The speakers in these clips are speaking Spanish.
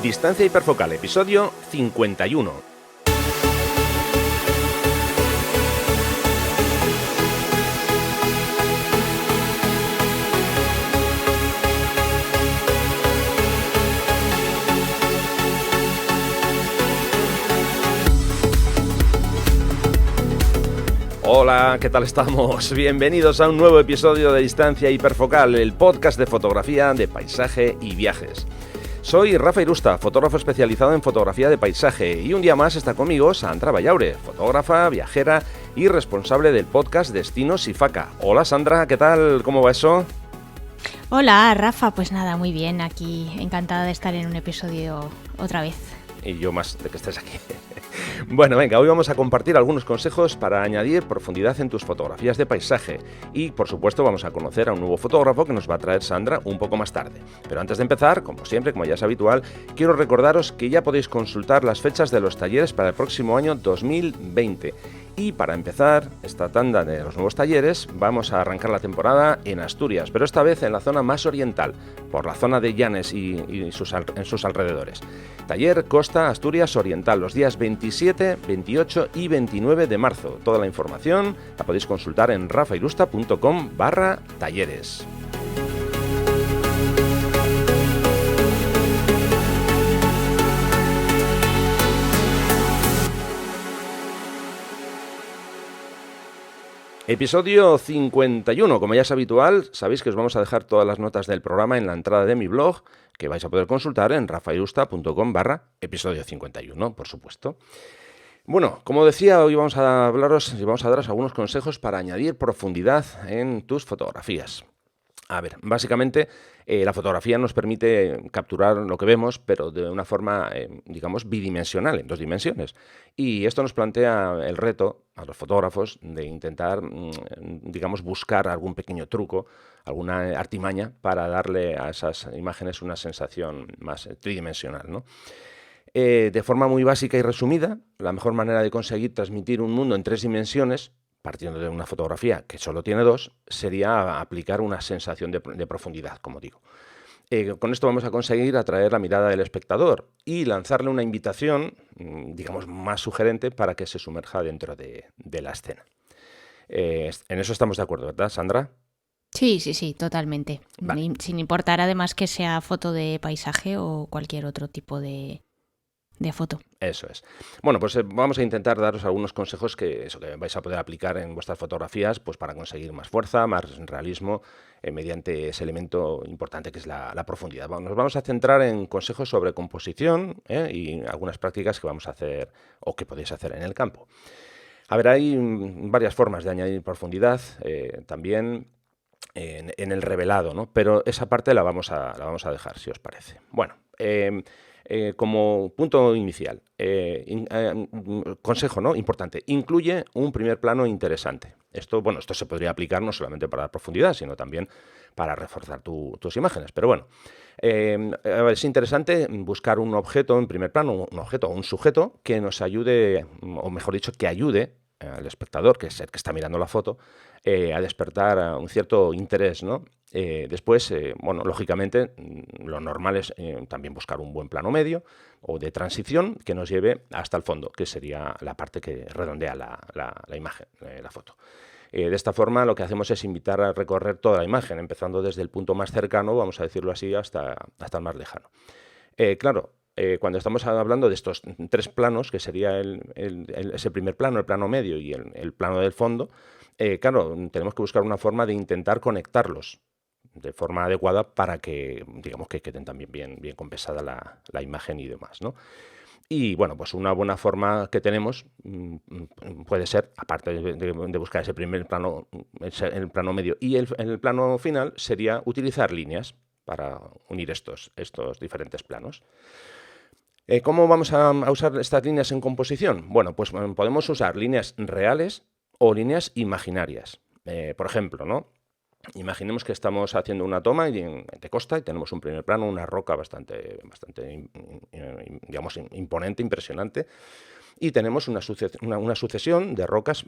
Distancia hiperfocal, episodio 51. Hola, ¿qué tal estamos? Bienvenidos a un nuevo episodio de Distancia Hiperfocal, el podcast de fotografía, de paisaje y viajes. Soy Rafa Irusta, fotógrafo especializado en fotografía de paisaje, y un día más está conmigo Sandra Vallaure, fotógrafa, viajera y responsable del podcast Destinos Ifaka. Hola Sandra, ¿qué tal? ¿Cómo va eso? Hola Rafa, pues nada, muy bien, aquí encantada de estar en un episodio otra vez. Y yo más de que estés aquí. Bueno, venga, hoy vamos a compartir algunos consejos para añadir profundidad en tus fotografías de paisaje y, por supuesto, vamos a conocer a un nuevo fotógrafo que nos va a traer Sandra un poco más tarde. Pero antes de empezar, como siempre, como ya es habitual, quiero recordaros que ya podéis consultar las fechas de los talleres para el próximo año 2020. Y para empezar esta tanda de los nuevos talleres, vamos a arrancar la temporada en Asturias, pero esta vez en la zona más oriental, por la zona de Llanes y en sus alrededores. Taller Costa Asturias Oriental, los días 27, 28 y 29 de marzo. Toda la información la podéis consultar en rafairusta.com/talleres. Episodio 51, como ya es habitual, sabéis que os vamos a dejar todas las notas del programa en la entrada de mi blog, que vais a poder consultar en rafairusta.com/episodio 51, por supuesto. Bueno, como decía, hoy vamos a daros algunos consejos para añadir profundidad en tus fotografías. A ver, básicamente la fotografía nos permite capturar lo que vemos, pero de una forma, digamos, bidimensional, en dos dimensiones. Y esto nos plantea el reto a los fotógrafos de intentar, digamos, buscar algún pequeño truco, alguna artimaña para darle a esas imágenes una sensación más tridimensional, ¿no? De forma muy básica y resumida, la mejor manera de conseguir transmitir un mundo en tres dimensiones, partiendo de una fotografía que solo tiene dos, sería aplicar una sensación de profundidad, como digo. Con esto vamos a conseguir atraer la mirada del espectador y lanzarle una invitación, digamos, más sugerente para que se sumerja dentro de la escena. En eso estamos de acuerdo, ¿verdad, Sandra? Sí, totalmente. Vale. Sin importar además que sea foto de paisaje o cualquier otro tipo de foto. Eso es. Bueno, pues vamos a intentar daros algunos consejos que vais a poder aplicar en vuestras fotografías, pues para conseguir más fuerza, más realismo, mediante ese elemento importante que es la profundidad. Bueno, nos vamos a centrar en consejos sobre composición y algunas prácticas que vamos a hacer o que podéis hacer en el campo. A ver, hay varias formas de añadir profundidad, también en el revelado, ¿no? Pero esa parte la vamos a dejar, si os parece. Bueno, como punto inicial, consejo, ¿no? Importante, incluye un primer plano interesante. Esto se podría aplicar no solamente para la profundidad, sino también para reforzar tus imágenes. Pero bueno, es interesante buscar un objeto en primer plano, un objeto o un sujeto que nos ayude, o mejor dicho, que ayude al espectador, que es el que está mirando la foto, a despertar un cierto interés, ¿no? Después, lógicamente, lo normal es también buscar un buen plano medio o de transición que nos lleve hasta el fondo, que sería la parte que redondea la imagen, la foto. De esta forma, lo que hacemos es invitar a recorrer toda la imagen, empezando desde el punto más cercano, vamos a decirlo así, hasta el más lejano. Claro, cuando estamos hablando de estos tres planos, que sería ese primer plano, el plano medio y el plano del fondo, claro, tenemos que buscar una forma de intentar conectarlos de forma adecuada para que, digamos, que queden también bien compensada la imagen y demás, ¿no? Y bueno, pues una buena forma que tenemos puede ser, aparte de buscar ese primer plano, el plano medio y el plano final, sería utilizar líneas para unir estos diferentes planos. ¿Cómo vamos a usar estas líneas en composición? Bueno, pues podemos usar líneas reales o líneas imaginarias. Por ejemplo, ¿no? Imaginemos que estamos haciendo una toma de costa y tenemos un primer plano, una roca bastante digamos, imponente, impresionante, y tenemos una sucesión de rocas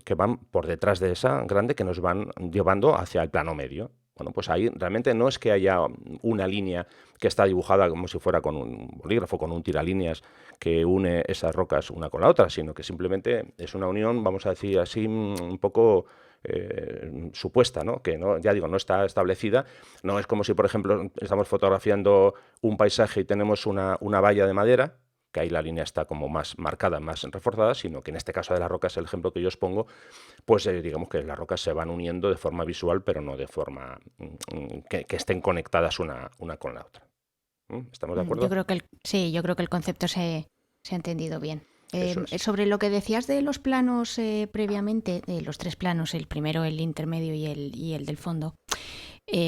que van por detrás de esa grande que nos van llevando hacia el plano medio. Bueno, pues ahí realmente no es que haya una línea que está dibujada como si fuera con un bolígrafo, con un tiralíneas que une esas rocas una con la otra, sino que simplemente es una unión, vamos a decir así, un poco supuesta, ¿no? Que no, ya digo, no está establecida. No es como si, por ejemplo, estamos fotografiando un paisaje y tenemos una valla de madera, que ahí la línea está como más marcada, más reforzada, sino que en este caso de las rocas, el ejemplo que yo os pongo, pues digamos que las rocas se van uniendo de forma visual, pero no de forma que estén conectadas una con la otra. ¿Estamos de Yo acuerdo? creo que sí, yo creo que el concepto se ha entendido bien. Eso es. Sobre lo que decías de los planos previamente, de los tres planos, el primero, el intermedio y el del fondo.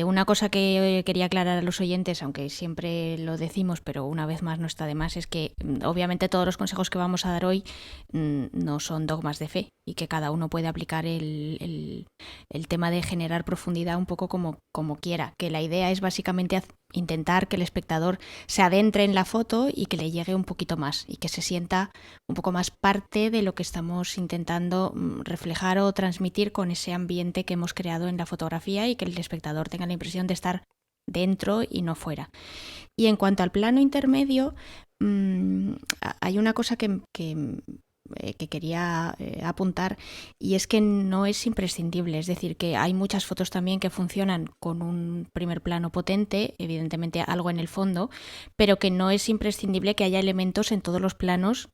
Una cosa que quería aclarar a los oyentes, aunque siempre lo decimos, pero una vez más no está de más, es que obviamente todos los consejos que vamos a dar hoy no son dogmas de fe y que cada uno puede aplicar el tema de generar profundidad un poco como quiera, que la idea es básicamente intentar que el espectador se adentre en la foto y que le llegue un poquito más y que se sienta un poco más parte de lo que estamos intentando reflejar o transmitir con ese ambiente que hemos creado en la fotografía y que el espectador tenga la impresión de estar dentro y no fuera. Y en cuanto al plano intermedio, hay una cosa que quería apuntar, y es que no es imprescindible, es decir, que hay muchas fotos también que funcionan con un primer plano potente, evidentemente algo en el fondo, pero que no es imprescindible que haya elementos en todos los planos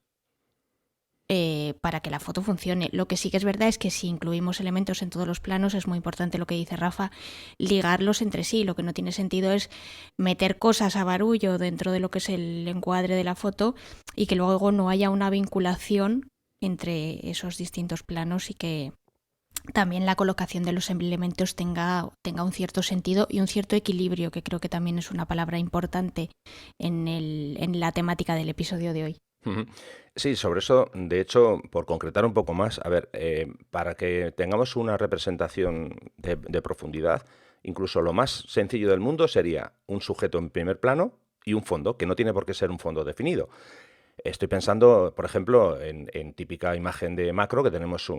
para que la foto funcione. Lo que sí que es verdad es que si incluimos elementos en todos los planos, es muy importante lo que dice Rafa, ligarlos entre sí. Lo que no tiene sentido es meter cosas a barullo dentro de lo que es el encuadre de la foto y que luego no haya una vinculación entre esos distintos planos y que también la colocación de los elementos tenga un cierto sentido y un cierto equilibrio, que creo que también es una palabra importante en la temática del episodio de hoy. Sí, sobre eso, de hecho, por concretar un poco más, a ver, para que tengamos una representación de profundidad, incluso lo más sencillo del mundo sería un sujeto en primer plano y un fondo, que no tiene por qué ser un fondo definido. Estoy pensando, por ejemplo, en típica imagen de macro, que tenemos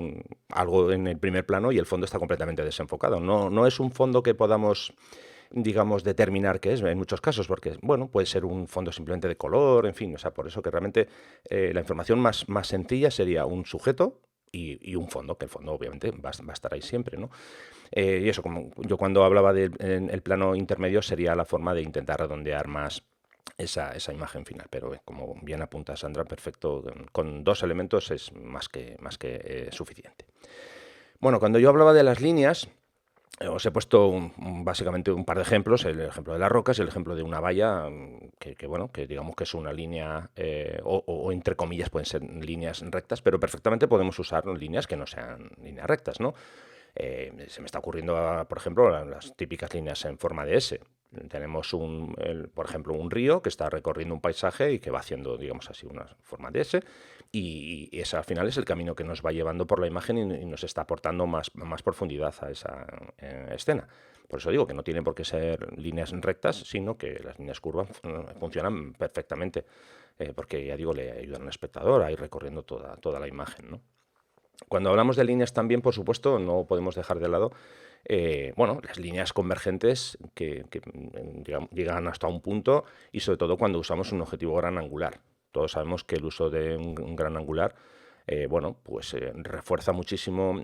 algo en el primer plano y el fondo está completamente desenfocado. No es un fondo que podamos, digamos, determinar qué es en muchos casos, porque, bueno, puede ser un fondo simplemente de color, en fin, o sea, por eso que realmente la información más sencilla sería un sujeto y un fondo, que el fondo obviamente va a estar ahí siempre, ¿no? Y eso, como yo cuando hablaba del el plano intermedio, sería la forma de intentar redondear más esa imagen final, pero como bien apunta Sandra, perfecto, con dos elementos es más que suficiente. Bueno, cuando yo hablaba de las líneas, os he puesto básicamente un par de ejemplos, el ejemplo de las rocas y el ejemplo de una valla, bueno, que digamos que es una línea, o entre comillas pueden ser líneas rectas, pero perfectamente podemos usar líneas que no sean líneas rectas, ¿no? Se me está ocurriendo, por ejemplo, las típicas líneas en forma de S. Tenemos, por ejemplo, un río que está recorriendo un paisaje y que va haciendo, digamos así, una forma de S, y ese al final es el camino que nos va llevando por la imagen y nos está aportando más profundidad a esa escena. Por eso digo que no tienen por qué ser líneas rectas, sino que las líneas curvas funcionan perfectamente, porque ya digo, le ayudan al espectador a ir recorriendo toda la imagen, ¿no? Cuando hablamos de líneas también, por supuesto, no podemos dejar de lado bueno, las líneas convergentes que digamos, llegan hasta un punto y sobre todo cuando usamos un objetivo gran angular. Todos sabemos que el uso de un gran angular bueno, pues refuerza muchísimo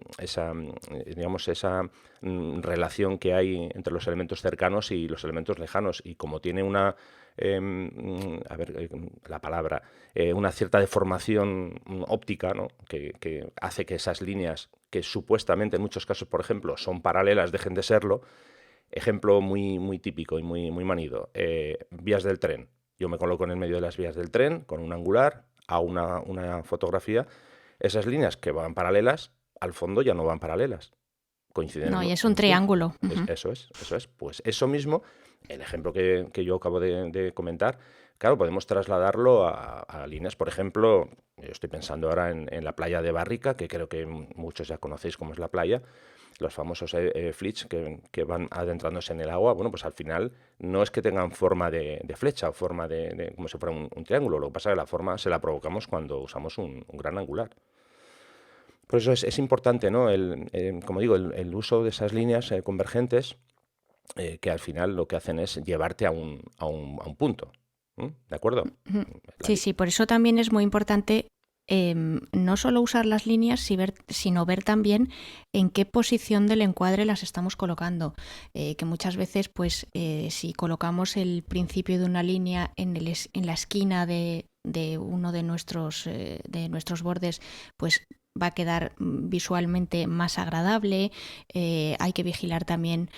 digamos, esa relación que hay entre los elementos cercanos y los elementos lejanos. Y como tiene a ver, la palabra, una cierta deformación óptica, ¿no? que hace que esas líneas, que supuestamente en muchos casos, por ejemplo, son paralelas, dejen de serlo. Ejemplo muy típico y muy manido. Vías del tren. Yo me coloco en el medio de las vías del tren con un angular, hago una fotografía. Esas líneas que van paralelas, al fondo ya no van paralelas. Coinciden No, y es en un un punto. triángulo. Eso es. Pues eso mismo, el ejemplo que yo acabo de comentar, claro, podemos trasladarlo a líneas, por ejemplo, yo estoy pensando ahora en la playa de Barrica, que creo que muchos ya conocéis cómo es la playa, los famosos flits que van adentrándose en el agua. Bueno, pues al final no es que tengan forma de flecha o forma como si fuera un triángulo, lo que pasa es que la forma se la provocamos cuando usamos un gran angular. Por eso es importante, ¿no? Como digo, el uso de esas líneas convergentes que al final lo que hacen es llevarte a un punto. ¿De acuerdo? Ujú. La Sí, li- sí, por eso también es muy importante no solo usar las líneas, sino ver también en qué posición del encuadre las estamos colocando. Que muchas veces, pues, si colocamos el principio de una línea en la esquina de uno de nuestros bordes, pues va a quedar visualmente más agradable. Hay que vigilar también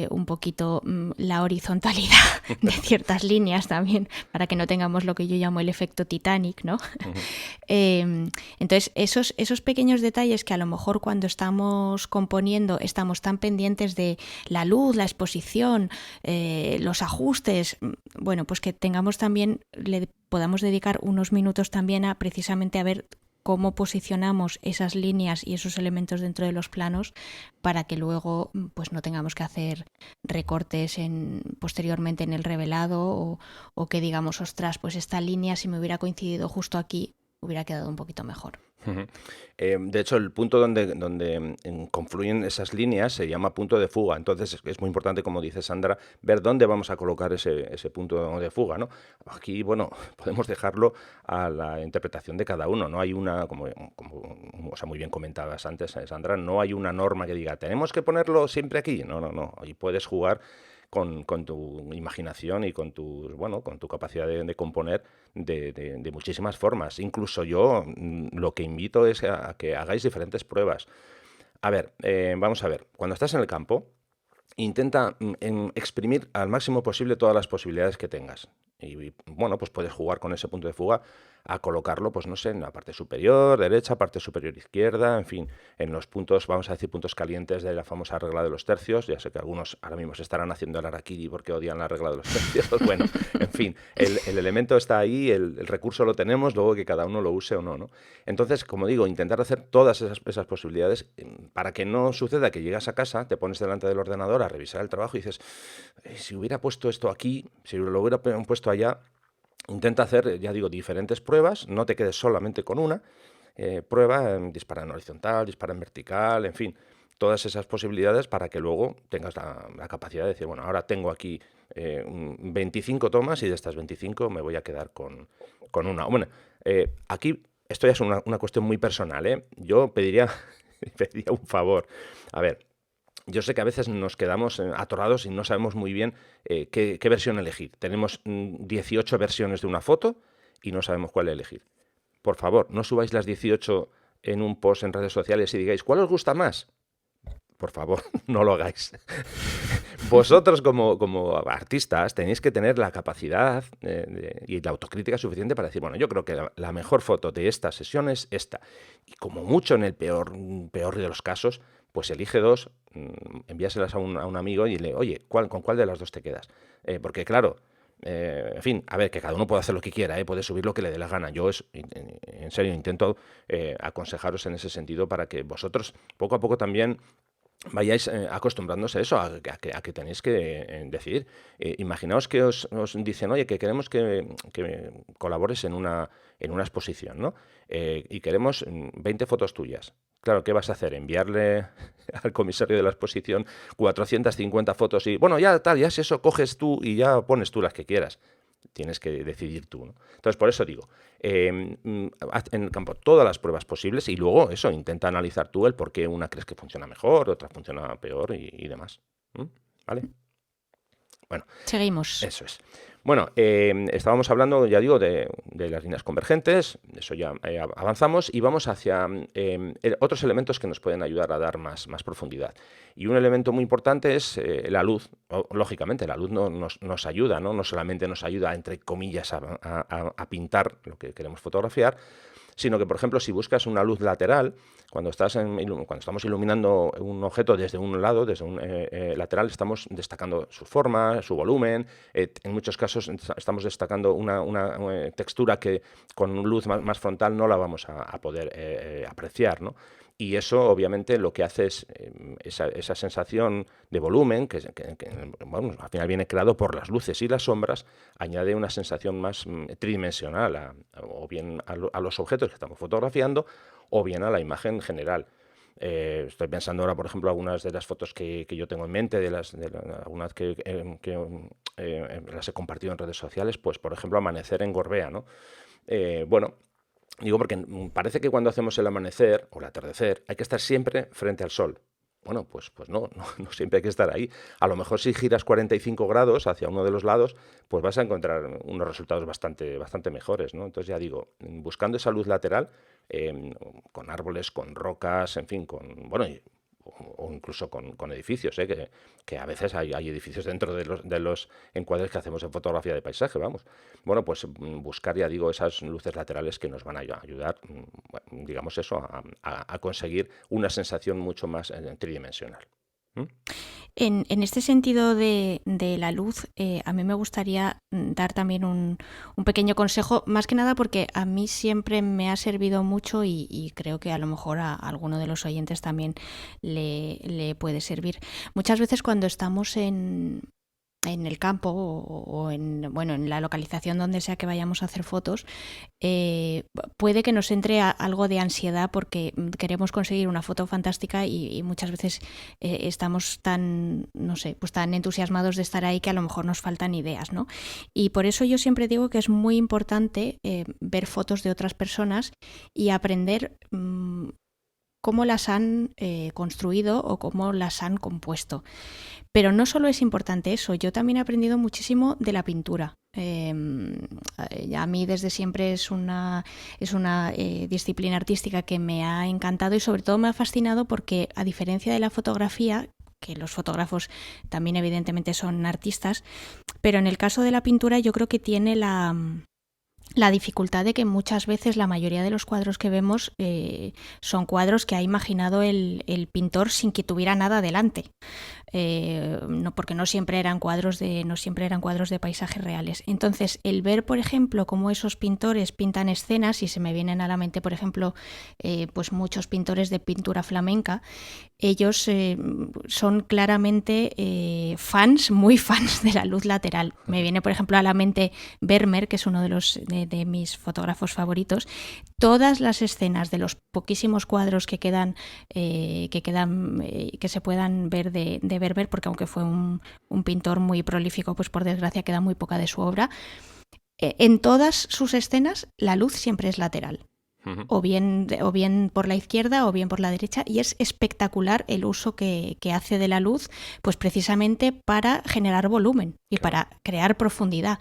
un poquito la horizontalidad de ciertas líneas también para que no tengamos lo que yo llamo el efecto Titanic, ¿no? Ujú. Entonces, esos pequeños detalles que a lo mejor cuando estamos componiendo estamos tan pendientes de la luz, la exposición, los ajustes, bueno, pues que tengamos también, le podamos dedicar unos minutos también a precisamente a ver cómo posicionamos esas líneas y esos elementos dentro de los planos para que luego pues no tengamos que hacer recortes posteriormente en el revelado o que digamos, ostras, pues esta línea si me hubiera coincidido justo aquí hubiera quedado un poquito mejor. Ujú. De hecho, el punto donde confluyen esas líneas se llama punto de fuga. Entonces, es muy importante, como dice Sandra, ver dónde vamos a colocar ese punto de fuga, ¿no? Aquí, bueno, podemos dejarlo a la interpretación de cada uno. No hay una, o sea, muy bien comentabas antes, Sandra, no hay una norma que diga, tenemos que ponerlo siempre aquí. No, no, no. Ahí puedes jugar con tu imaginación y con tu capacidad de componer de muchísimas formas. Incluso yo lo que invito es a que hagáis diferentes pruebas. A ver, vamos a ver, cuando estás en el campo, intenta exprimir al máximo posible todas las posibilidades que tengas. Y bueno, pues puedes jugar con ese punto de fuga a colocarlo, pues no sé, en la parte superior derecha, parte superior izquierda, en fin, en los puntos, vamos a decir, puntos calientes de la famosa regla de los tercios. Ya sé que algunos ahora mismo se estarán haciendo el harakiri porque odian la regla de los tercios. Bueno, en fin, el elemento está ahí, el recurso lo tenemos, luego que cada uno lo use o no, ¿no? Entonces, como digo, intentar hacer todas esas posibilidades para que no suceda que llegas a casa, te pones delante del ordenador a revisar el trabajo y dices, si hubiera puesto esto aquí, si lo hubiera puesto allá, intenta hacer, ya digo, diferentes pruebas, no te quedes solamente con una, prueba, dispara en horizontal, dispara en vertical, en fin, todas esas posibilidades para que luego tengas la capacidad de decir, bueno, ahora tengo aquí 25 tomas y de estas 25 me voy a quedar con una. Bueno, aquí esto ya es una cuestión muy personal, ¿eh? Yo pediría un favor. A ver, yo sé que a veces nos quedamos atorados y no sabemos muy bien qué versión elegir. Tenemos 18 versiones de una foto y no sabemos cuál elegir. Por favor, no subáis las 18 en un post en redes sociales y digáis, ¿cuál os gusta más? Por favor, no lo hagáis. Vosotros como artistas tenéis que tener la capacidad y la autocrítica suficiente para decir, bueno, yo creo que la mejor foto de esta sesión es esta. Y como mucho en el peor de los casos, pues elige dos, envíaselas a un amigo y le, oye, ¿con cuál de las dos te quedas? Porque claro, en fin, a ver, que cada uno puede hacer lo que quiera, puede subir lo que le dé la gana. Yo, en serio, intento aconsejaros en ese sentido para que vosotros poco a poco también vayáis acostumbrándose a eso, a que tenéis que decidir. Imaginaos que os dicen, oye, que queremos que colabores en una exposición, ¿no? Y queremos 20 fotos tuyas. Claro, ¿qué vas a hacer? Enviarle al comisario de la exposición 450 fotos y, bueno, ya tal, ya es eso, coges tú y ya pones tú las que quieras. Tienes que decidir tú, ¿no? Entonces, por eso digo, haz en el campo todas las pruebas posibles y luego eso, intenta analizar tú el por qué una crees que funciona mejor, otra funciona peor y demás. ¿Mm? ¿Vale? Bueno, Seguimos. eso es. Bueno, estábamos hablando, ya digo, de las líneas convergentes, eso ya avanzamos y vamos hacia otros elementos que nos pueden ayudar a dar más profundidad. Y un elemento muy importante es la luz. Lógicamente, la luz nos ayuda, ¿no? No solamente nos ayuda, entre comillas, a pintar lo que queremos fotografiar, sino que, por ejemplo, si buscas una luz lateral, cuando estamos iluminando un objeto desde un lado, desde un lateral, estamos destacando su forma, su volumen, en muchos casos estamos destacando una textura que con luz más frontal no la vamos a poder apreciar, ¿no? Y eso, obviamente, lo que hace es esa sensación de volumen, bueno, al final viene creado por las luces y las sombras, añade una sensación más tridimensional, o bien a los objetos que estamos fotografiando, o bien a la imagen general. Estoy pensando ahora, por ejemplo, algunas de las fotos que yo tengo en mente, algunas que las he compartido en redes sociales, pues por ejemplo, amanecer en Gorbea, ¿no? Bueno, digo porque parece que cuando hacemos el amanecer o el atardecer hay que estar siempre frente al sol. Bueno, pues no, no siempre hay que estar ahí. A lo mejor si giras 45 grados hacia uno de los lados, pues vas a encontrar unos resultados bastante mejores, ¿no? Entonces ya digo, buscando esa luz lateral, con árboles, con rocas, en fin, bueno, o incluso con edificios, ¿eh? Que a veces hay edificios dentro de los encuadres que hacemos en fotografía de paisaje, vamos. Bueno, pues buscar, ya digo, esas luces laterales que nos van a ayudar, bueno, digamos eso, a conseguir una sensación mucho más tridimensional. ¿Mm? En este sentido de la luz, a mí me gustaría dar también un pequeño consejo, más que nada porque a mí siempre me ha servido mucho y creo que a lo mejor a alguno de los oyentes también le puede servir. Muchas veces cuando estamos en el campo o bueno, en la localización donde sea que vayamos a hacer fotos, puede que nos entre algo de ansiedad porque queremos conseguir una foto fantástica y muchas veces estamos tan, no sé, pues tan entusiasmados de estar ahí que a lo mejor nos faltan ideas, ¿no? Y por eso yo siempre digo que es muy importante ver fotos de otras personas y aprender cómo las han construido o cómo las han compuesto. Pero no solo es importante eso, yo también he aprendido muchísimo de la pintura. A mí desde siempre es una disciplina artística que me ha encantado y sobre todo me ha fascinado porque a diferencia de la fotografía, que los fotógrafos también evidentemente son artistas, pero en el caso de la pintura yo creo que tiene la dificultad de que muchas veces la mayoría de los cuadros que vemos son cuadros que ha imaginado el pintor sin que tuviera nada delante. No, porque no siempre eran cuadros de paisajes reales. Entonces, el ver, por ejemplo, cómo esos pintores pintan escenas, y se me vienen a la mente, por ejemplo, pues muchos pintores de pintura flamenca, ellos son claramente muy fans de la luz lateral. Me viene, por ejemplo, a la mente Vermeer, que es uno de mis fotógrafos favoritos. Todas las escenas de los poquísimos cuadros que se puedan ver de Vermeer, porque aunque fue un pintor muy prolífico, pues por desgracia queda muy poca de su obra. En todas sus escenas la luz siempre es lateral. Ujú. O bien por la izquierda o bien por la derecha, y es espectacular el uso que hace de la luz, pues precisamente para generar volumen y Claro. para crear profundidad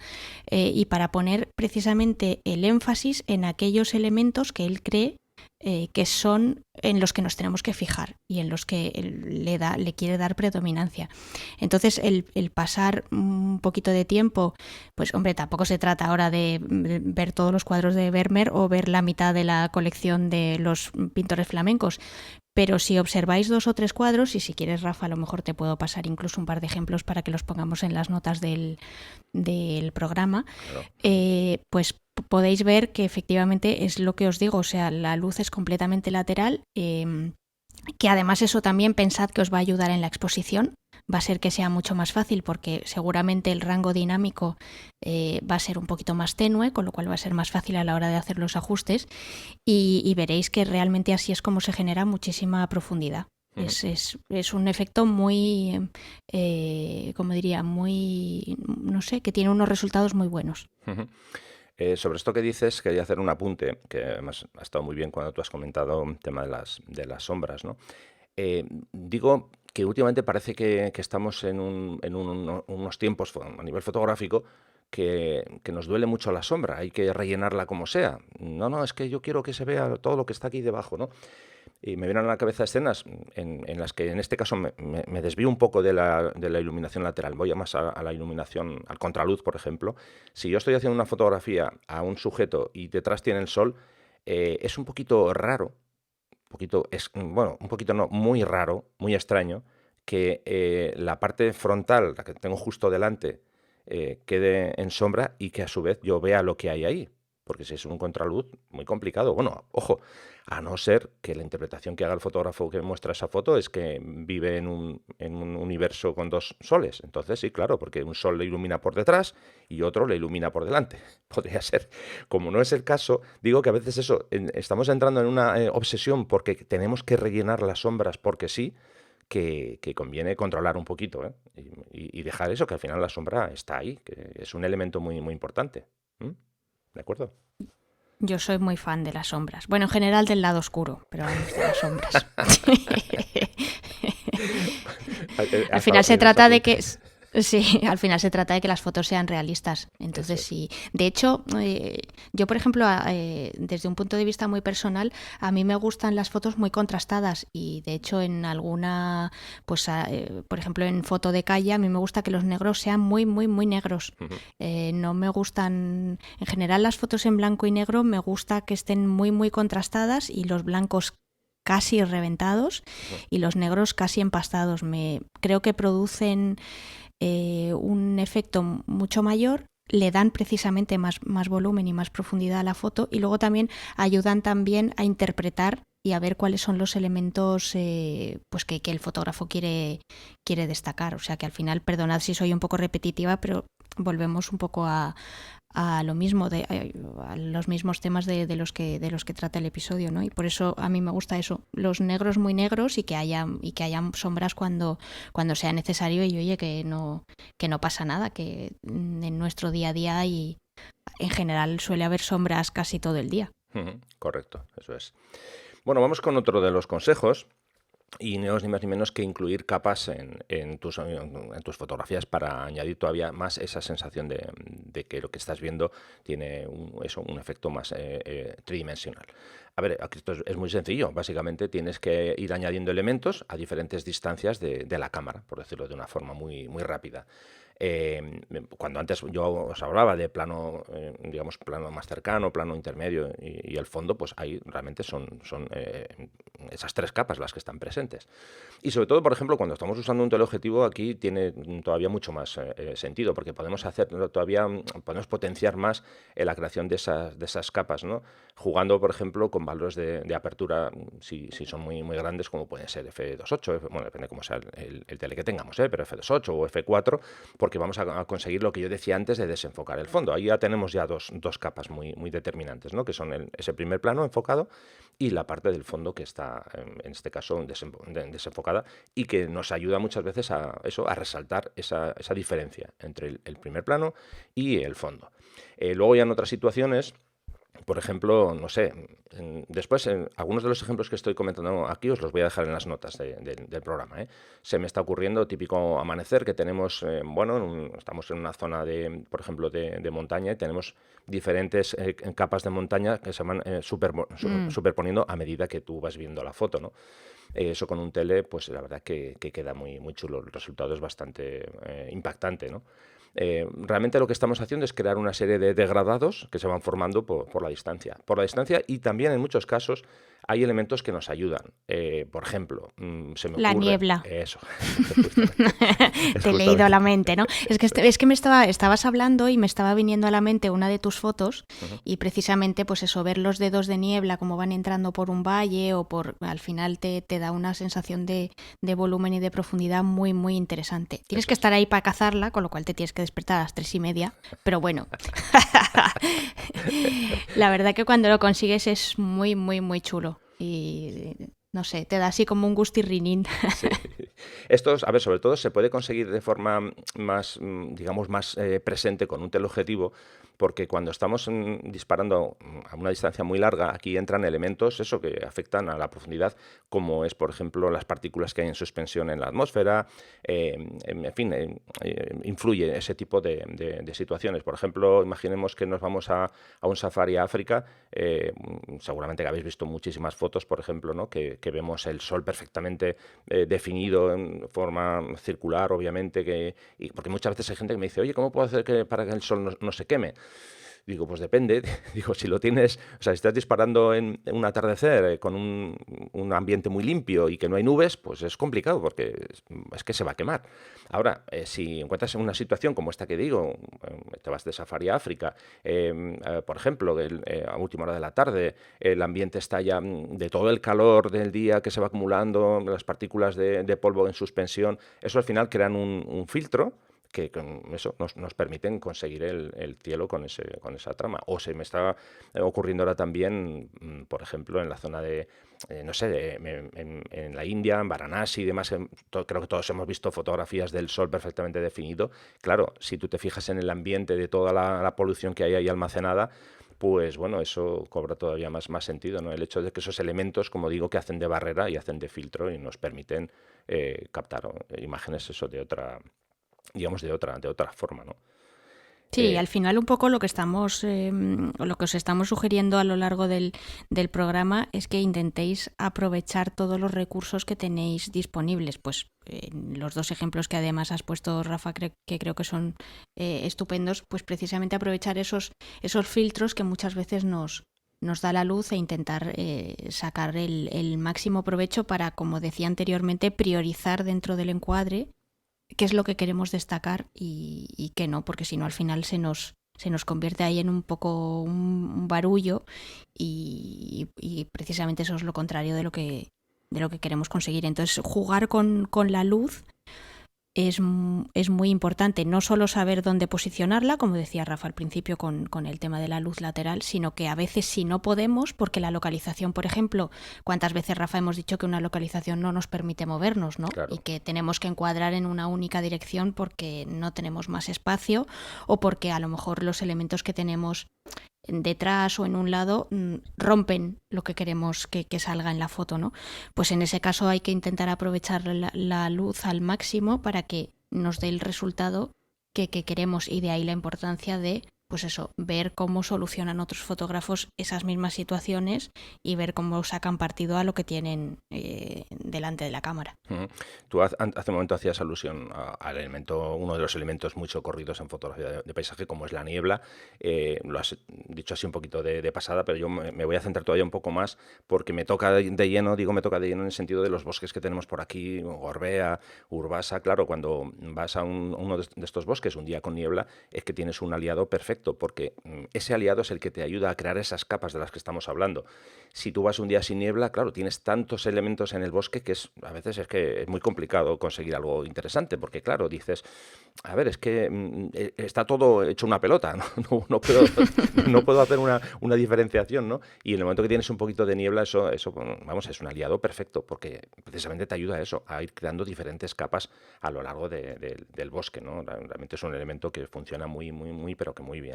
y para poner precisamente el énfasis en aquellos elementos que él cree que son en los que nos tenemos que fijar y en los que le quiere dar predominancia. Entonces, el pasar un poquito de tiempo, pues hombre, tampoco se trata ahora de ver todos los cuadros de Vermeer o ver la mitad de la colección de los pintores flamencos, pero si observáis 2 o 3 cuadros, y si quieres, Rafa, a lo mejor te puedo pasar incluso un par de ejemplos para que los pongamos en las notas del programa, Claro. pues podéis ver que efectivamente es lo que os digo, o sea, la luz es completamente lateral, que además eso también pensad que os va a ayudar en la exposición, va a ser que sea mucho más fácil porque seguramente el rango dinámico va a ser un poquito más tenue, con lo cual va a ser más fácil a la hora de hacer los ajustes y veréis que realmente así es como se genera muchísima profundidad. Ujú. Es un efecto muy, como diría, muy, no sé, que tiene unos resultados muy buenos. Ujú. Sobre esto que dices, quería hacer un apunte, que además ha estado muy bien cuando tú has comentado el tema de las sombras, ¿no? Digo que últimamente parece que estamos en unos tiempos a nivel fotográfico que nos duele mucho la sombra, hay que rellenarla como sea. No, no, es que yo quiero que se vea todo lo que está aquí debajo, ¿no? Y me vienen a la cabeza escenas en las que en este caso me desvío un poco de la iluminación lateral, voy más a la iluminación, al contraluz, por ejemplo. Si yo estoy haciendo una fotografía a un sujeto y detrás tiene el sol, es un poquito raro, bueno, un poquito no, muy raro, muy extraño, que la parte frontal, la que tengo justo delante, quede en sombra y que a su vez yo vea lo que hay ahí. porque si es un contraluz, muy complicado. Bueno, ojo, a no ser que la interpretación que haga el fotógrafo que muestra esa foto es que vive en un universo con dos soles. Entonces sí, claro, porque un sol le ilumina por detrás y otro le ilumina por delante. Podría ser. Como no es el caso, digo que a veces eso, estamos entrando en una obsesión porque tenemos que rellenar las sombras porque sí, que conviene controlar un poquito, ¿eh? Y dejar eso, que al final la sombra está ahí, que es un elemento muy, muy importante. ¿Mm? ¿De acuerdo? Yo soy muy fan de las sombras. Bueno, en general del lado oscuro, pero vamos, de las sombras. Al Hasta final se en ese trata de punto. que... Sí, al final se trata de que las fotos sean realistas. Eso Entonces, es. sí. De hecho, yo, por ejemplo, desde un punto de vista muy personal, a mí me gustan las fotos muy contrastadas y, de hecho, en alguna, pues, por ejemplo, en foto de calle, a mí me gusta que los negros sean muy, muy, muy negros. Ujú. No me gustan, en general, las fotos en blanco y negro, me gusta que estén muy, muy contrastadas y los blancos casi reventados Ujú. y los negros casi empastados. Creo que producen un efecto mucho mayor, le dan precisamente más volumen y más profundidad a la foto y luego también ayudan también a interpretar y a ver cuáles son los elementos pues que el fotógrafo quiere destacar. O sea que al final, perdonad si soy un poco repetitiva, pero volvemos un poco a lo mismo, a los mismos temas de los que trata el episodio, ¿no? Y por eso a mí me gusta eso, los negros muy negros y que haya sombras cuando sea necesario y oye que no pasa nada, que en nuestro día a día y en general suele haber sombras casi todo el día. Ujú. Correcto, eso es. Bueno, vamos con otro de los consejos. Y no es ni más ni menos que incluir capas en tus fotografías para añadir todavía más esa sensación de que lo que estás viendo tiene un efecto más tridimensional. A ver, aquí esto es muy sencillo. Básicamente tienes que ir añadiendo elementos a diferentes distancias de la cámara, por decirlo de una forma muy, muy rápida. Cuando antes yo os hablaba de plano, digamos, plano más cercano, plano intermedio y el fondo, pues ahí realmente son esas tres capas las que están presentes. Y sobre todo, por ejemplo, cuando estamos usando un teleobjetivo, aquí tiene todavía mucho más sentido, porque podemos hacer todavía, podemos potenciar más la creación de esas capas, ¿no? Jugando, por ejemplo, con valores de apertura, si son muy, muy grandes, como pueden ser f2.8, bueno, depende cómo sea el tele que tengamos, pero f2.8 o f4, porque vamos a conseguir lo que yo decía antes de desenfocar el fondo. Ahí ya tenemos ya dos capas muy, muy determinantes, ¿no? Que son ese primer plano enfocado y la parte del fondo que está, en este caso, desenfocada y que nos ayuda muchas veces a eso, a resaltar esa diferencia entre el primer plano y el fondo. Luego ya en otras situaciones, por ejemplo, no sé, después algunos de los ejemplos que estoy comentando aquí os los voy a dejar en las notas del programa, ¿eh? Se me está ocurriendo típico amanecer que tenemos, bueno, estamos en una zona por ejemplo, de montaña y tenemos diferentes capas de montaña que se van Mm. superponiendo a medida que tú vas viendo la foto, ¿no? Eso con un tele, pues la verdad que queda muy, muy chulo. El resultado es bastante impactante, ¿no? Realmente lo que estamos haciendo es crear una serie de degradados que se van formando por la distancia. Por la distancia y también en muchos casos hay elementos que nos ayudan. Por ejemplo, se me La ocurre niebla. eso, justamente. Es Te he leído a justamente. la mente, ¿no? Es que estabas hablando y me estaba viniendo a la mente una de tus fotos Ujú. y precisamente pues eso, ver los dedos de niebla como van entrando por un valle o al final te da una sensación de volumen y de profundidad muy, muy interesante. Tienes Eso que es. estar ahí para cazarla, con lo cual te tienes que despertar a las 3:30, pero bueno, la verdad que cuando lo consigues es muy, muy, muy chulo y no sé, te da así como un gustirrinín. Sí. Estos, a ver, sobre todo se puede conseguir de forma más, digamos, más presente con un teleobjetivo, porque cuando estamos disparando a una distancia muy larga, aquí entran elementos, eso, que afectan a la profundidad, como es, por ejemplo, las partículas que hay en suspensión en la atmósfera, en fin, influye ese tipo de situaciones. Por ejemplo, imaginemos que nos vamos a un safari a África, seguramente que habéis visto muchísimas fotos, por ejemplo, ¿no? Que vemos el sol perfectamente definido en forma circular, obviamente, porque muchas veces hay gente que me dice, oye, ¿cómo puedo hacer para que el sol no se queme? Digo, pues depende. Digo, si lo tienes, o sea, si estás disparando en un atardecer con un ambiente muy limpio y que no hay nubes, pues es complicado porque es que se va a quemar. Ahora, si encuentras en una situación como esta que digo, te vas de safari a África, por ejemplo, a última hora de la tarde, el ambiente está ya de todo el calor del día que se va acumulando, las partículas de polvo en suspensión, eso al final crean un filtro que con eso nos permiten conseguir el cielo con esa trama. O se me está ocurriendo ahora también, por ejemplo, en la zona de, no sé, en la India, en Varanasi y demás, creo que todos hemos visto fotografías del sol perfectamente definido. Claro, si tú te fijas en el ambiente de toda la polución que hay ahí almacenada, pues bueno, eso cobra todavía más sentido, ¿no? El hecho de que esos elementos, como digo, que hacen de barrera y hacen de filtro y nos permiten captar imágenes eso de otra, digamos, de otra forma, ¿no? Sí, al final un poco lo que lo que os estamos sugiriendo a lo largo del programa es que intentéis aprovechar todos los recursos que tenéis disponibles. Pues los dos ejemplos que además has puesto, Rafa, que creo que son estupendos, pues precisamente aprovechar esos filtros que muchas veces nos da la luz e intentar sacar el máximo provecho para, como decía anteriormente, priorizar dentro del encuadre qué es lo que queremos destacar y qué no, porque si no al final se nos convierte ahí en un poco un barullo y precisamente eso es lo contrario de lo que queremos conseguir. Entonces, jugar con la luz es muy importante, no solo saber dónde posicionarla, como decía Rafa al principio con el tema de la luz lateral, sino que a veces si no podemos, porque la localización, por ejemplo, ¿cuántas veces, Rafa, hemos dicho que una localización no nos permite movernos, ¿no? Claro. Y que tenemos que encuadrar en una única dirección porque no tenemos más espacio o porque a lo mejor los elementos que tenemos detrás o en un lado rompen lo que queremos que salga en la foto, ¿no? Pues en ese caso hay que intentar aprovechar la luz al máximo para que nos dé el resultado que queremos, y de ahí la importancia de, pues eso, ver cómo solucionan otros fotógrafos esas mismas situaciones y ver cómo sacan partido a lo que tienen delante de la cámara. Tú hace un momento hacías alusión al elemento, uno de los elementos muy socorridos en fotografía de paisaje, como es la niebla. Lo has dicho así un poquito de pasada, pero yo me voy a centrar todavía un poco más porque me toca de lleno, digo me toca de lleno en el sentido de los bosques que tenemos por aquí, Gorbea, Urbasa. Claro, cuando vas a uno de estos bosques un día con niebla, es que tienes un aliado perfecto, porque ese aliado es el que te ayuda a crear esas capas de las que estamos hablando. Si tú vas un día sin niebla, claro, tienes tantos elementos en el bosque que a veces es que es muy complicado conseguir algo interesante, porque claro, dices, a ver, es que está todo hecho una pelota, ¿no? No puedo hacer una diferenciación, ¿no? Y en el momento que tienes un poquito de niebla, eso vamos, es un aliado perfecto, porque precisamente te ayuda a eso, a ir creando diferentes capas a lo largo del bosque, ¿no? Realmente es un elemento que funciona muy, pero que muy bien.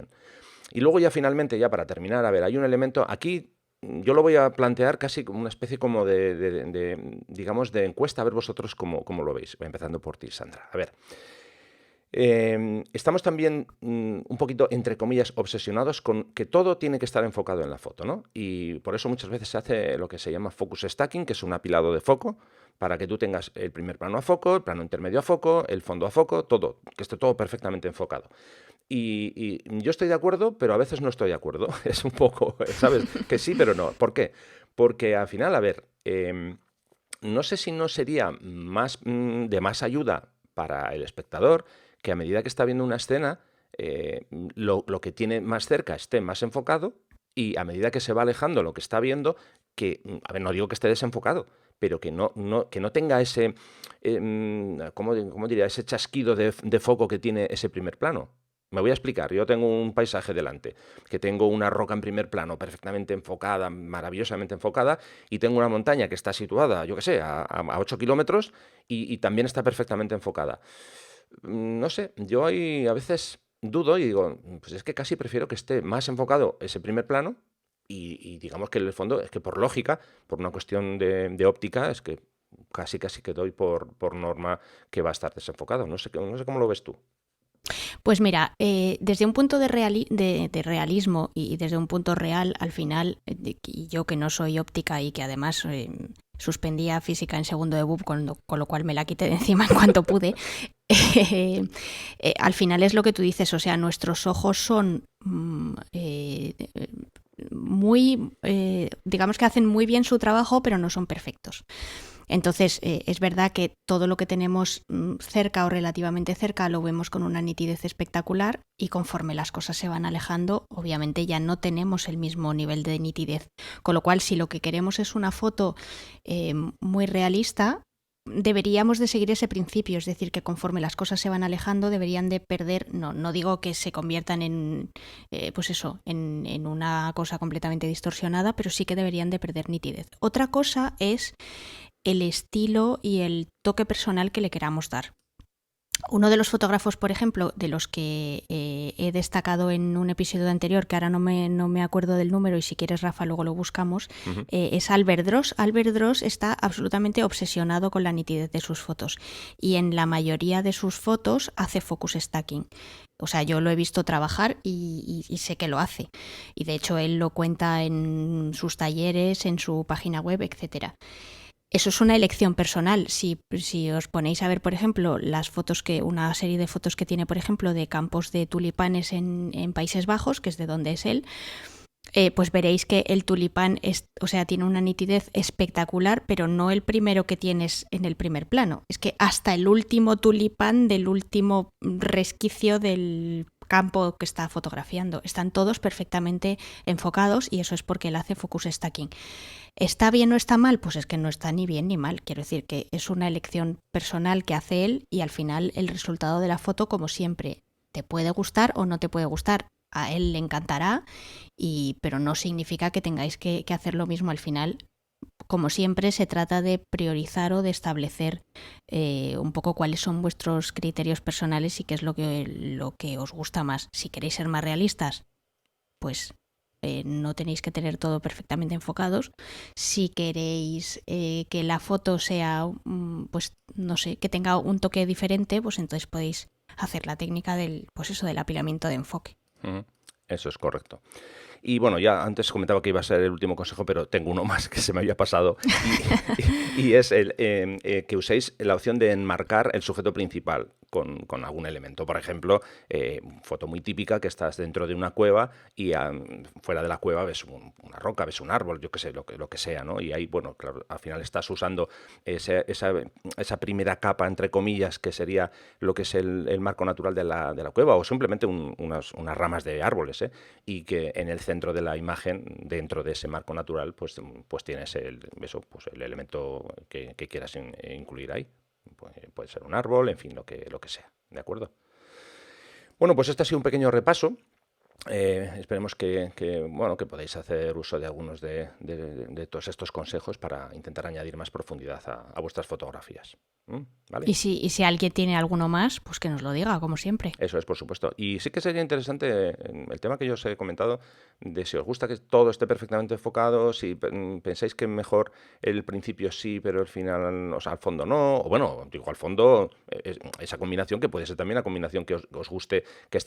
Y luego ya finalmente, ya para terminar, a ver, hay un elemento aquí. Yo lo voy a plantear casi como una especie como digamos, de encuesta, a ver vosotros cómo lo veis. Empezando por ti, Sandra. A ver, estamos también un poquito, entre comillas, obsesionados con que todo tiene que estar enfocado en la foto, ¿no? Y por eso muchas veces se hace lo que se llama focus stacking, que es un apilado de foco, para que tú tengas el primer plano a foco, el plano intermedio a foco, el fondo a foco, todo, que esté todo perfectamente enfocado. Y yo estoy de acuerdo, pero a veces no estoy de acuerdo. Es un poco, ¿sabes? Que sí, pero no. ¿Por qué? Porque al final, a ver, no sé si no sería de más ayuda para el espectador que a medida que está viendo una escena, lo que tiene más cerca esté más enfocado, y a medida que se va alejando lo que está viendo, que, a ver, no digo que esté desenfocado, pero que no tenga ese, ¿cómo diría? Ese chasquido de foco que tiene ese primer plano. Me voy a explicar. Yo tengo un paisaje delante, que tengo una roca en primer plano perfectamente enfocada, maravillosamente enfocada, y tengo una montaña que está situada, yo qué sé, a 8 kilómetros y también está perfectamente enfocada. No sé, yo ahí a veces dudo y digo, pues es que casi prefiero que esté más enfocado ese primer plano y digamos que en el fondo es que por lógica, por una cuestión de óptica, es que casi que doy por norma que va a estar desenfocado. No sé cómo lo ves tú. Pues mira, desde un punto de realismo y desde un punto real, al final, y yo que no soy óptica y que además suspendía física en segundo de BUP, con lo cual me la quité de encima en cuanto pude, al final es lo que tú dices, o sea, nuestros ojos son digamos que hacen muy bien su trabajo, pero no son perfectos. Entonces, es verdad que todo lo que tenemos cerca o relativamente cerca lo vemos con una nitidez espectacular, y conforme las cosas se van alejando, obviamente ya no tenemos el mismo nivel de nitidez. Con lo cual, si lo que queremos es una foto muy realista, deberíamos de seguir ese principio, es decir, que conforme las cosas se van alejando deberían de perder, no digo que se conviertan en una cosa completamente distorsionada, pero sí que deberían de perder nitidez. Otra cosa es el estilo y el toque personal que le queramos dar. Uno de los fotógrafos, por ejemplo, de los que he destacado en un episodio anterior, que ahora no me acuerdo del número, y si quieres, Rafa, luego lo buscamos, es Albert Dross. Albert Dross está absolutamente obsesionado con la nitidez de sus fotos, y en la mayoría de sus fotos hace focus stacking. O sea, yo lo he visto trabajar y sé que lo hace. Y de hecho él lo cuenta en sus talleres, en su página web, etcétera. Eso es una elección personal. Si os ponéis a ver, por ejemplo, una serie de fotos que tiene, por ejemplo, de campos de tulipanes en Países Bajos, que es de donde es él, pues veréis que el tulipán tiene una nitidez espectacular, pero no el primero que tienes en el primer plano. Es que hasta el último tulipán del último resquicio del campo que está fotografiando están todos perfectamente enfocados, y eso es porque él hace focus stacking. ¿Está bien o está mal? Pues es que no está ni bien ni mal. Quiero decir que es una elección personal que hace él, y al final el resultado de la foto, como siempre, te puede gustar o no te puede gustar. A él le encantará, pero no significa que tengáis que hacer lo mismo al final. Como siempre, se trata de priorizar o de establecer un poco cuáles son vuestros criterios personales y qué es lo que os gusta más. Si queréis ser más realistas, pues no tenéis que tener todo perfectamente enfocados. Si queréis que la foto sea, pues no sé, que tenga un toque diferente, pues entonces podéis hacer la técnica del apilamiento de enfoque. Eso es correcto. Y bueno, ya antes comentaba que iba a ser el último consejo, pero tengo uno más que se me había pasado, y es que uséis la opción de enmarcar el sujeto principal con algún elemento. Por ejemplo, foto muy típica, que estás dentro de una cueva y fuera de la cueva ves una roca, ves un árbol, yo qué sé, lo que sea, ¿no? Y ahí, bueno, claro, al final estás usando esa primera capa, entre comillas, que sería lo que es el marco natural de la cueva, o simplemente unas ramas de árboles, y que en el centro de la imagen, dentro de ese marco natural, pues tienes el elemento que quieras incluir ahí. Puede ser un árbol, en fin, lo que sea, ¿de acuerdo? Bueno, pues este ha sido un pequeño repaso. Esperemos que podáis hacer uso de algunos de todos estos consejos para intentar añadir más profundidad a vuestras fotografías. ¿Vale? Y si alguien tiene alguno más, pues que nos lo diga, como siempre. Eso es, por supuesto. Y sí que sería interesante el tema que yo os he comentado, de si os gusta que todo esté perfectamente enfocado, si pensáis que mejor el principio sí, pero el final, o sea, al fondo no, o bueno, digo, al fondo esa combinación, que puede ser también la combinación que os guste, que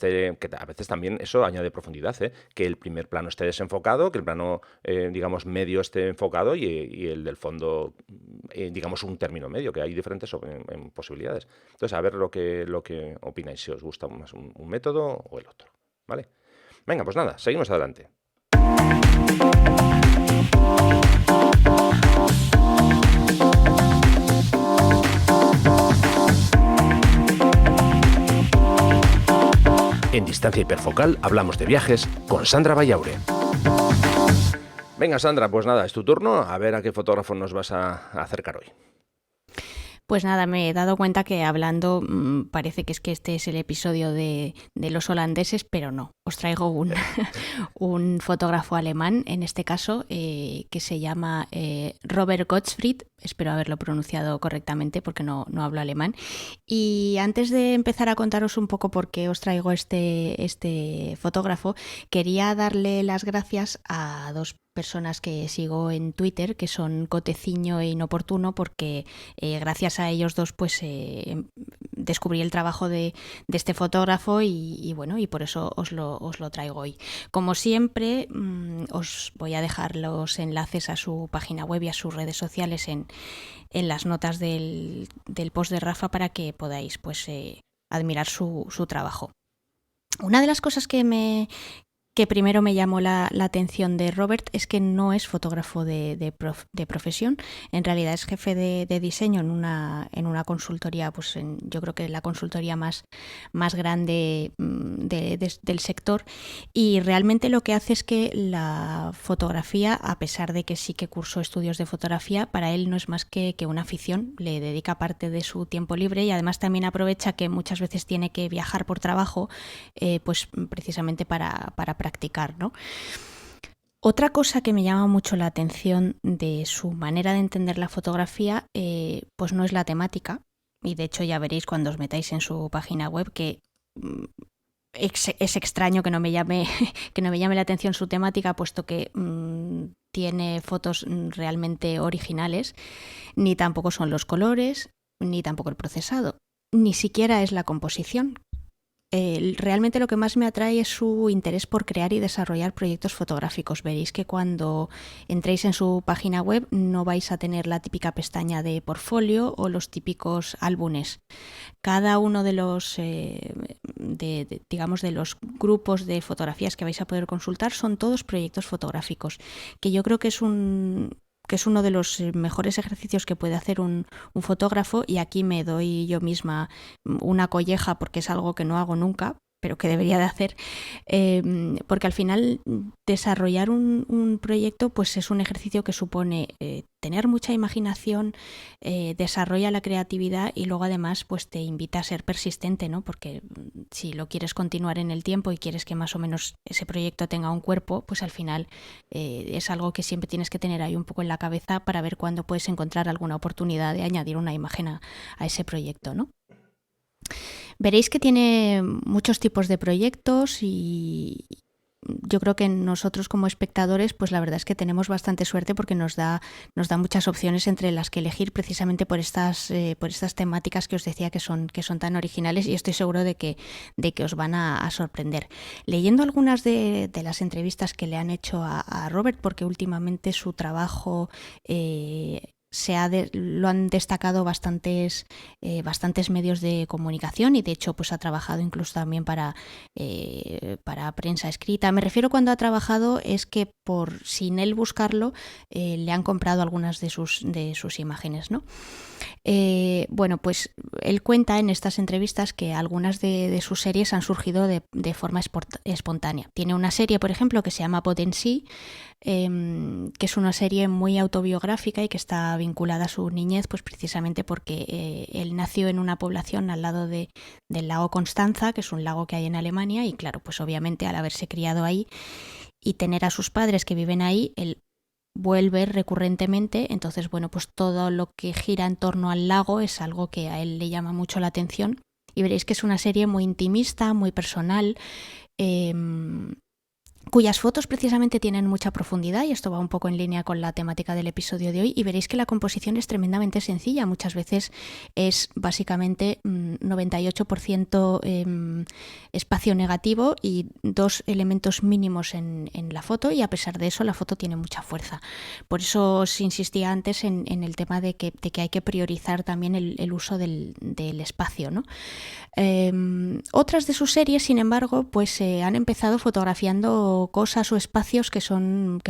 a veces también eso añade profundidad, que el primer plano esté desenfocado, que el plano, digamos, medio esté enfocado, y el del fondo, digamos, un término medio, que hay diferentes en posibilidades. Entonces, a ver lo que opináis, si os gusta más un método o el otro, ¿vale? Venga, pues nada, seguimos adelante. En Distancia Hiperfocal hablamos de viajes con Sandra Vallaure. Venga, Sandra, pues nada, es tu turno, a ver a qué fotógrafo nos vas a acercar hoy. Pues nada, me he dado cuenta que hablando parece que este es el episodio de los holandeses, pero no. Os traigo un fotógrafo alemán, en este caso, que se llama Robert Gottfried. Espero haberlo pronunciado correctamente porque no hablo alemán. Y antes de empezar a contaros un poco por qué os traigo este fotógrafo, quería darle las gracias a dos personas que sigo en Twitter, que son Coteciño e Inoportuno, porque gracias a ellos dos pues descubrí el trabajo de este fotógrafo y por eso os lo traigo hoy. Como siempre, os voy a dejar los enlaces a su página web y a sus redes sociales en las notas del post de Rafa, para que podáis pues admirar su trabajo. Una de las cosas que que primero me llamó la atención de Robert es que no es fotógrafo de profesión, en realidad es jefe de diseño en una consultoría, pues yo creo que la consultoría más grande del sector, y realmente lo que hace es que la fotografía, a pesar de que sí que cursó estudios de fotografía, para él no es más que una afición, le dedica parte de su tiempo libre y además también aprovecha que muchas veces tiene que viajar por trabajo, pues precisamente para practicar, ¿no? Otra cosa que me llama mucho la atención de su manera de entender la fotografía, pues no es la temática, y de hecho ya veréis cuando os metáis en su página web que es extraño que no me llame la atención su temática, puesto que tiene fotos realmente originales, ni tampoco son los colores, ni tampoco el procesado, ni siquiera es la composición. Realmente lo que más me atrae es su interés por crear y desarrollar proyectos fotográficos. Veréis que cuando entréis en su página web no vais a tener la típica pestaña de portfolio o los típicos álbumes. Cada uno de los digamos de los grupos de fotografías que vais a poder consultar son todos proyectos fotográficos, que yo creo que es uno de los mejores ejercicios que puede hacer un fotógrafo, y aquí me doy yo misma una colleja porque es algo que no hago nunca, pero que debería de hacer, porque al final desarrollar un proyecto pues es un ejercicio que supone tener mucha imaginación, desarrolla la creatividad y luego además pues te invita a ser persistente, ¿no? Porque si lo quieres continuar en el tiempo y quieres que más o menos ese proyecto tenga un cuerpo, pues al final es algo que siempre tienes que tener ahí un poco en la cabeza para ver cuándo puedes encontrar alguna oportunidad de añadir una imagen a ese proyecto, ¿no? Veréis que tiene muchos tipos de proyectos y yo creo que nosotros como espectadores pues la verdad es que tenemos bastante suerte porque nos da muchas opciones entre las que elegir, precisamente por estas temáticas que os decía que son tan originales, y estoy seguro de que os van a sorprender. Leyendo algunas de las entrevistas que le han hecho a Robert, porque últimamente su trabajo lo han destacado bastantes medios de comunicación, y de hecho pues ha trabajado incluso también para prensa escrita. Me refiero cuando ha trabajado es que sin él buscarlo le han comprado algunas de sus imágenes, ¿no? Bueno, pues él cuenta en estas entrevistas que algunas de sus series han surgido de forma espontánea. Tiene una serie, por ejemplo, que se llama Potency, que es una serie muy autobiográfica y que está vinculada a su niñez, pues precisamente porque él nació en una población al lado del lago Constanza, que es un lago que hay en Alemania, y claro, pues obviamente al haberse criado ahí y tener a sus padres que viven ahí, él vuelve recurrentemente, entonces bueno, pues todo lo que gira en torno al lago es algo que a él le llama mucho la atención, y veréis que es una serie muy intimista, muy personal, cuyas fotos precisamente tienen mucha profundidad, y esto va un poco en línea con la temática del episodio de hoy, y veréis que la composición es tremendamente sencilla. Muchas veces es básicamente 98% espacio negativo y 2 elementos mínimos en la foto, y a pesar de eso la foto tiene mucha fuerza. Por eso os insistía antes en el tema de que hay que priorizar también el uso del espacio, ¿no? Otras de sus series, sin embargo, pues han empezado fotografiando cosas o espacios que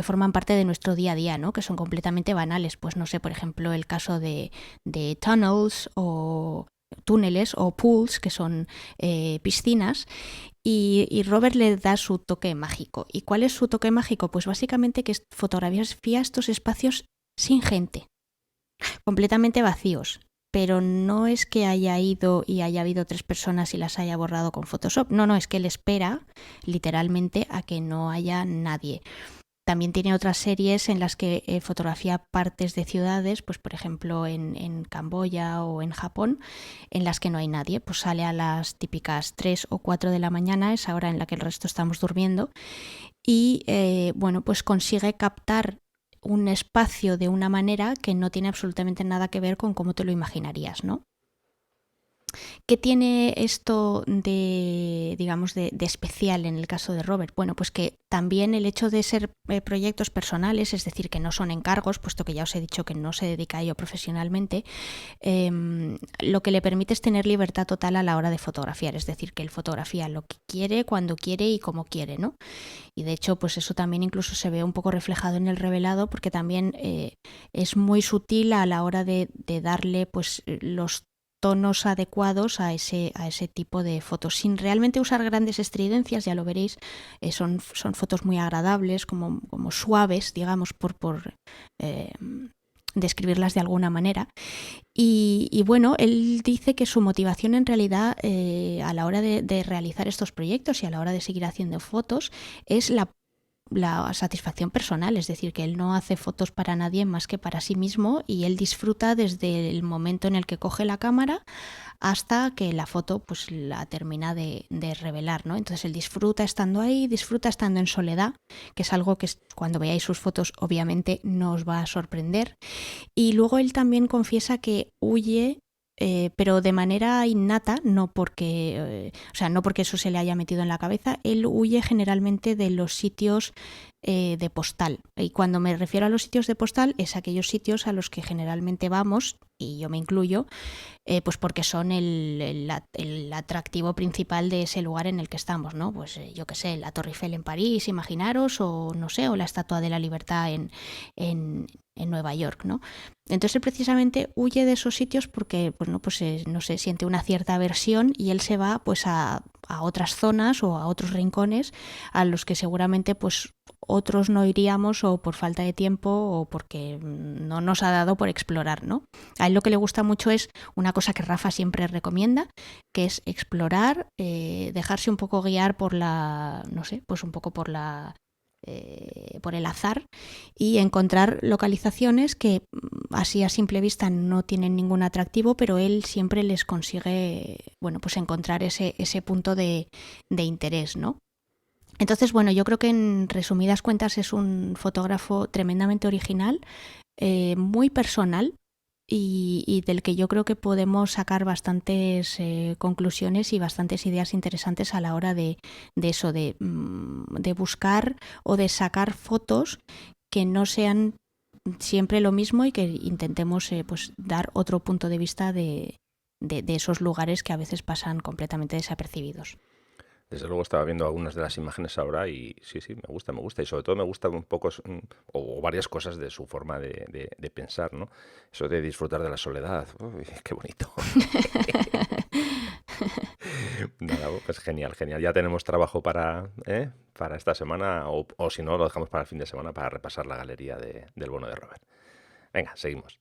forman parte de nuestro día a día, ¿no? Que son completamente banales. Pues no sé, por ejemplo, el caso de tunnels o túneles o pools, que son piscinas, y Robert le da su toque mágico. ¿Y cuál es su toque mágico? Pues básicamente que fotografía estos espacios sin gente, completamente vacíos. Pero no es que haya ido y haya habido 3 personas y las haya borrado con Photoshop. No, es que él espera literalmente a que no haya nadie. También tiene otras series en las que fotografía partes de ciudades, pues por ejemplo en Camboya o en Japón, en las que no hay nadie. Pues sale a las típicas 3 o 4 de la mañana, esa hora en la que el resto estamos durmiendo, y bueno, pues consigue captar un espacio de una manera que no tiene absolutamente nada que ver con cómo te lo imaginarías, ¿no? ¿Qué tiene esto de, digamos, de especial en el caso de Robert? Bueno, pues que también el hecho de ser proyectos personales, es decir, que no son encargos, puesto que ya os he dicho que no se dedica a ello profesionalmente, lo que le permite es tener libertad total a la hora de fotografiar, es decir, que él fotografía lo que quiere, cuando quiere y como quiere, ¿no? Y de hecho, pues eso también incluso se ve un poco reflejado en el revelado, porque también es muy sutil a la hora de darle pues los tonos adecuados a ese tipo de fotos, sin realmente usar grandes estridencias, ya lo veréis. Son fotos muy agradables, como suaves, digamos, por describirlas de alguna manera. Y bueno, él dice que su motivación en realidad a la hora de realizar estos proyectos y a la hora de seguir haciendo fotos es la satisfacción personal, es decir, que él no hace fotos para nadie más que para sí mismo, y él disfruta desde el momento en el que coge la cámara hasta que la foto pues la termina de revelar, ¿no? Entonces él disfruta estando ahí, disfruta estando en soledad, que es algo que cuando veáis sus fotos obviamente no os va a sorprender. Y luego él también confiesa que huye, pero de manera innata, no porque eso se le haya metido en la cabeza. Él huye generalmente de los sitios de postal, y cuando me refiero a los sitios de postal es aquellos sitios a los que generalmente vamos, y yo me incluyo, pues porque son el atractivo principal de ese lugar en el que estamos, ¿no? Pues yo qué sé, la Torre Eiffel en París, imaginaros, o no sé, o la Estatua de la Libertad en Nueva York, ¿no? Entonces él precisamente huye de esos sitios porque, bueno, pues no sé, siente una cierta aversión, y él se va pues a otras zonas o a otros rincones a los que seguramente pues otros no iríamos, o por falta de tiempo o porque no nos ha dado por explorar, ¿no? A él lo que le gusta mucho es una cosa que Rafa siempre recomienda, que es explorar, dejarse un poco guiar por pues un poco por el azar, y encontrar localizaciones que así a simple vista no tienen ningún atractivo, pero él siempre les consigue, bueno, pues encontrar ese punto de interés, ¿no? Entonces, bueno, yo creo que en resumidas cuentas es un fotógrafo tremendamente original, muy personal, y del que yo creo que podemos sacar bastantes conclusiones y bastantes ideas interesantes a la hora de eso, de buscar o de sacar fotos que no sean siempre lo mismo, y que intentemos pues dar otro punto de vista de esos lugares que a veces pasan completamente desapercibidos. Desde luego estaba viendo algunas de las imágenes ahora y sí, me gusta, y sobre todo me gusta un poco o varias cosas de su forma de pensar, ¿no? Eso de disfrutar de la soledad, uy, qué bonito. Nada, pues genial. Ya tenemos trabajo para esta semana, o si no, lo dejamos para el fin de semana para repasar la galería del bono de Robert. Venga, seguimos.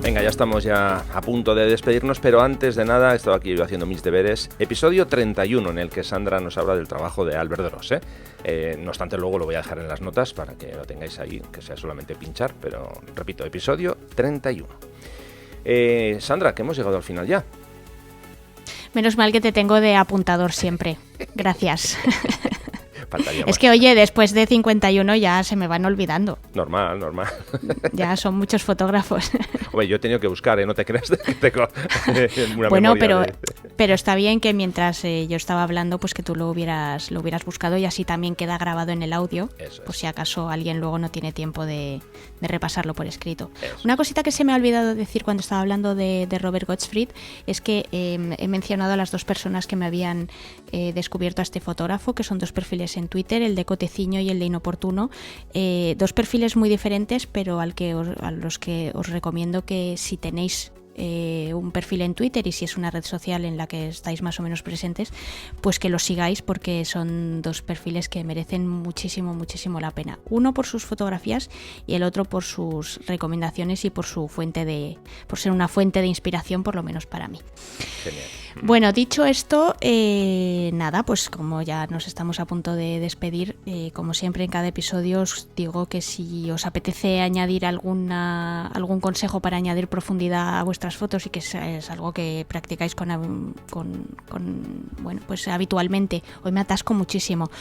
Venga, ya estamos a punto de despedirnos, pero antes de nada, he estado aquí yo haciendo mis deberes. Episodio 31, en el que Sandra nos habla del trabajo de Albert Deros, no obstante, luego lo voy a dejar en las notas para que lo tengáis ahí, que sea solamente pinchar, pero repito, episodio 31. Sandra, que hemos llegado al final ya. Menos mal que te tengo de apuntador siempre. Gracias. Faltaría Es más. que, oye, después de 51 ya se me van olvidando. Normal. Ya son muchos fotógrafos. Hombre, yo he tenido que buscar, no te creas que tengo una bueno, memoria pero está bien que mientras yo estaba hablando, pues que tú lo hubieras buscado, y así también queda grabado en el audio, por si acaso alguien luego no tiene tiempo de repasarlo por escrito. Eso. Una cosita que se me ha olvidado decir cuando estaba hablando de Robert Gottfried es que he mencionado a las dos personas que me habían descubierto a este fotógrafo, que son dos perfiles en Twitter, el de Coteciño y el de Inoportuno, dos perfiles muy diferentes, pero a los que os recomiendo que, si tenéis un perfil en Twitter y si es una red social en la que estáis más o menos presentes, pues que los sigáis, porque son dos perfiles que merecen muchísimo la pena. Uno por sus fotografías y el otro por sus recomendaciones y por ser una fuente de inspiración, por lo menos para mí. Genial. Bueno, dicho esto, nada, pues como ya nos estamos a punto de despedir, como siempre en cada episodio os digo que si os apetece añadir algún consejo para añadir profundidad a vuestro vuestras fotos y que es algo que practicáis bueno, pues habitualmente. Hoy me atasco muchísimo.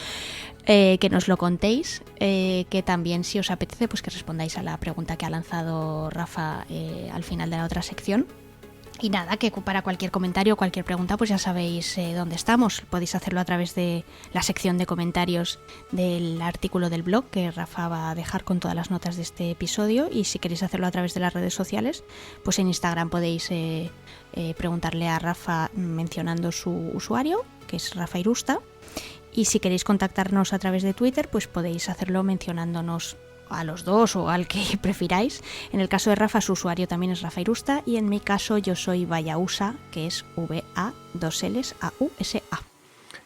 Que nos lo contéis, que también si os apetece pues que respondáis a la pregunta que ha lanzado Rafa al final de la otra sección. Y nada, que para cualquier comentario o cualquier pregunta pues ya sabéis dónde estamos. Podéis hacerlo a través de la sección de comentarios del artículo del blog que Rafa va a dejar con todas las notas de este episodio, y si queréis hacerlo a través de las redes sociales, pues en Instagram podéis preguntarle a Rafa mencionando su usuario, que es Rafa Irusta, y si queréis contactarnos a través de Twitter, pues podéis hacerlo mencionándonos a los dos o al que prefiráis. En el caso de Rafa, su usuario también es Rafa Irusta, y en mi caso yo soy Vallausa, que es VA2LSAUSA.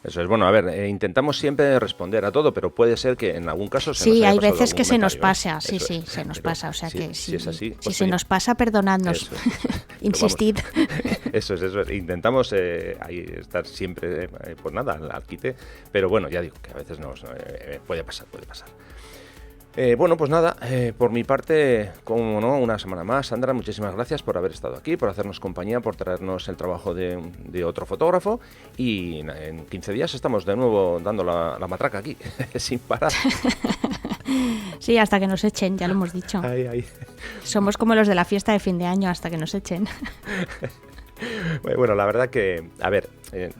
Eso es, bueno, a ver, intentamos siempre responder a todo, pero puede ser que en algún caso se nos haya hay pasado veces algún que se nos comentario, pasa, Eso es. se nos Pero pasa, o sea que si es así, si pues se oye, nos pasa, perdonadnos. Eso es. Insistid. Eso es. Intentamos ahí estar siempre, pues nada, al quite, pero bueno, ya digo que a veces puede pasar. Bueno, pues nada, por mi parte, como no, una semana más. Sandra, muchísimas gracias por haber estado aquí, por hacernos compañía, por traernos el trabajo de otro fotógrafo, y en 15 días estamos de nuevo dando la matraca aquí, sin parar. Sí, hasta que nos echen, ya lo hemos dicho. Ay. Somos como los de la fiesta de fin de año, hasta que nos echen. Bueno, la verdad que, a ver,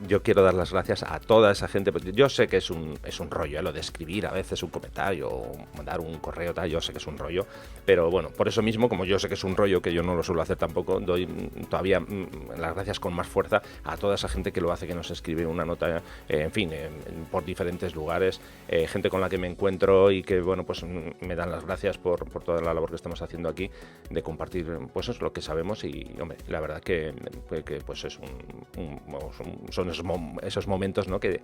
yo quiero dar las gracias a toda esa gente, porque yo sé que es un rollo, lo de escribir a veces un comentario o mandar un correo, tal, yo sé que es un rollo, pero bueno, por eso mismo, como yo sé que es un rollo, que yo no lo suelo hacer tampoco, doy todavía las gracias con más fuerza a toda esa gente que lo hace, que nos escribe una nota, en fin, por diferentes lugares, gente con la que me encuentro y que, bueno, pues me dan las gracias por toda la labor que estamos haciendo aquí, de compartir, pues eso es lo que sabemos, y, hombre, la verdad que pues es son esos momentos, ¿no? que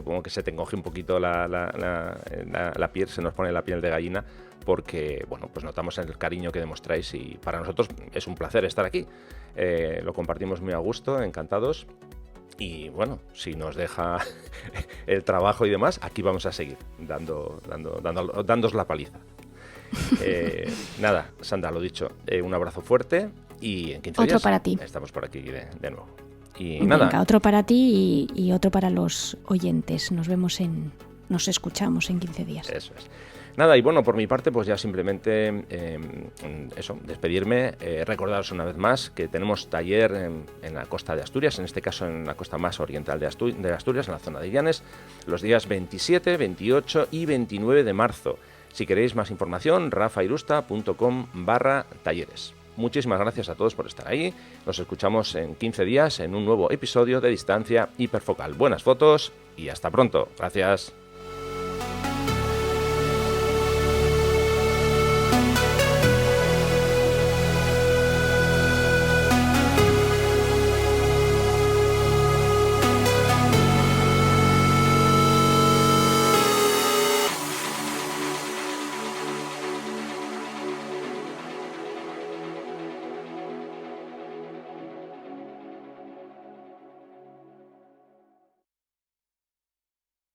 como que se te encoge un poquito la piel, se nos pone la piel de gallina, porque bueno, pues notamos el cariño que demostráis, y para nosotros es un placer estar aquí. Lo compartimos muy a gusto, encantados, y bueno, si nos deja el trabajo y demás, aquí vamos a seguir dándos la paliza. Nada, Sandra, lo dicho, un abrazo fuerte, y en 15 otro días para ti. Estamos por aquí de nuevo. Y Venga, nada. Otro para ti y otro para los oyentes. Nos escuchamos en 15 días. Eso es. Nada, y bueno, por mi parte, pues ya simplemente despedirme, recordaros una vez más que tenemos taller en la costa de Asturias, en este caso en la costa más oriental de Asturias, en la zona de Llanes, los días 27, 28 y 29 de marzo. Si queréis más información, rafairusta.com/talleres. Muchísimas gracias a todos por estar ahí. Nos escuchamos en 15 días en un nuevo episodio de Distancia Hiperfocal. Buenas fotos y hasta pronto. Gracias.